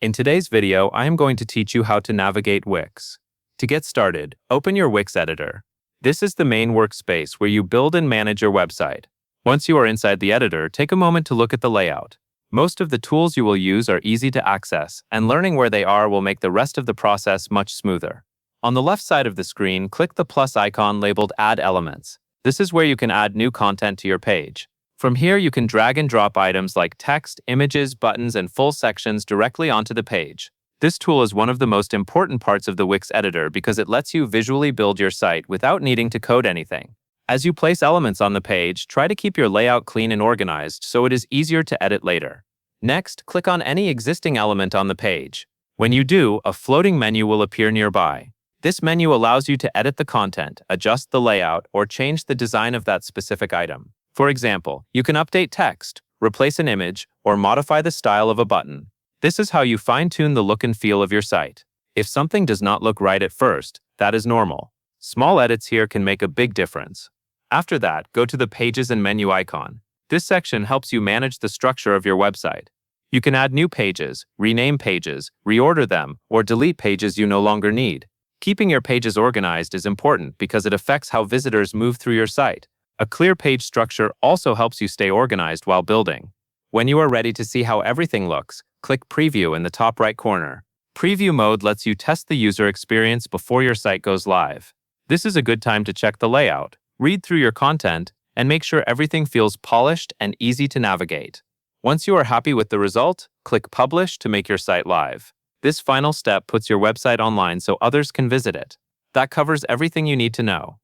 In today's video, I am going to teach you how to navigate Wix. To get started, open your Wix editor. This is the main workspace where you build and manage your website. Once you are inside the editor, take a moment to look at the layout. Most of the tools you will use are easy to access, and learning where they are will make the rest of the process much smoother. On the left side of the screen, click the plus icon labeled Add Elements. This is where you can add new content to your page. From here, you can drag and drop items like text, images, buttons, and full sections directly onto the page. This tool is one of the most important parts of the Wix editor because it lets you visually build your site without needing to code anything. As you place elements on the page, try to keep your layout clean and organized so it is easier to edit later. Next, click on any existing element on the page. When you do, a floating menu will appear nearby. This menu allows you to edit the content, adjust the layout, or change the design of that specific item. For example, you can update text, replace an image, or modify the style of a button. This is how you fine-tune the look and feel of your site. If something does not look right at first, that is normal. Small edits here can make a big difference. After that, go to the Pages and Menu icon. This section helps you manage the structure of your website. You can add new pages, rename pages, reorder them, or delete pages you no longer need. Keeping your pages organized is important because it affects how visitors move through your site. A clear page structure also helps you stay organized while building. When you are ready to see how everything looks, click Preview in the top right corner. Preview mode lets you test the user experience before your site goes live. This is a good time to check the layout, read through your content, and make sure everything feels polished and easy to navigate. Once you are happy with the result, click Publish to make your site live. This final step puts your website online so others can visit it. That covers everything you need to know.